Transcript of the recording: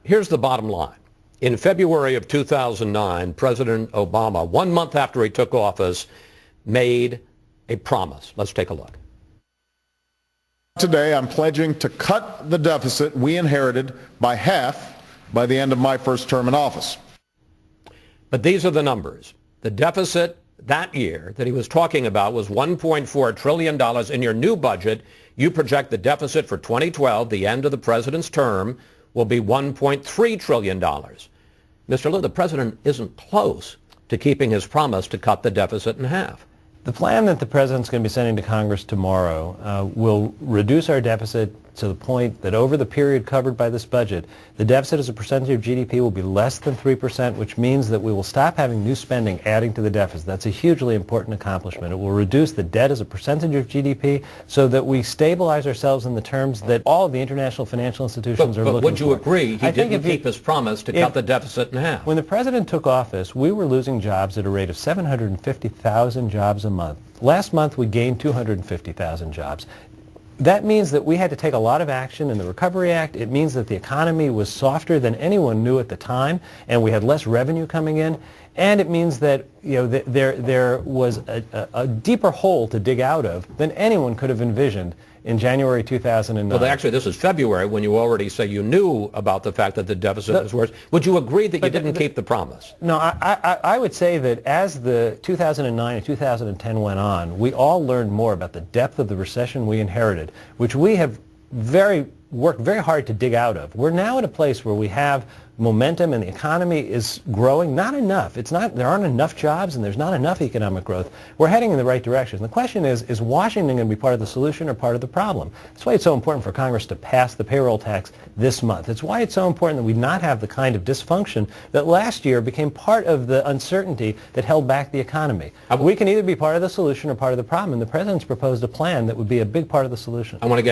here's the bottom line. In February of 2009, President Obama, 1 month after he took office, made a promise. Let's take a look. Today, I'm pledging to cut the deficit we inherited by half by the end of my first term in office. But these are the numbers. The deficit that year that he was talking about was $1.4 trillion. In your new budget, you project the deficit for 2012, the end of the president's term, will be $1.3 trillion. Mr. Liu, the president isn't close to keeping his promise to cut the deficit in half. The plan that the president's going to be sending to Congress tomorrow will reduce our deficit to the point that over the period covered by this budget, the deficit as a percentage of GDP will be less than 3%, which means that we will stop having new spending adding to the deficit. That's a hugely important accomplishment. It will reduce the debt as a percentage of GDP so that we stabilize ourselves in the terms that all of the international financial institutions are looking for. But would you agree he didn't keep his promise to cut the deficit in half? When the president took office, we were losing jobs at a rate of 750,000 jobs a month. Last month, we gained 250,000 jobs. That means that we had to take a lot of action in the Recovery Act. It means that the economy was softer than anyone knew at the time, and we had less revenue coming in. And it means that there was a deeper hole to dig out of than anyone could have envisioned in January 2009. Well, actually, this is February when you already say you knew about the fact that the deficit was worse. Would you agree that you didn't keep the promise? No, I would say that as the 2009 and 2010 went on, we all learned more about the depth of the recession we inherited, which we have worked very hard to dig out of. We're now at a place where we have momentum and the economy is growing. Not enough. There aren't enough jobs and there's not enough economic growth. We're heading in the right direction. The question is Washington going to be part of the solution or part of the problem? That's why it's so important for Congress to pass the payroll tax this month. It's why it's so important that we not have the kind of dysfunction that last year became part of the uncertainty that held back the economy. We can either be part of the solution or part of the problem, and the president's proposed a plan that would be a big part of the solution. I want to get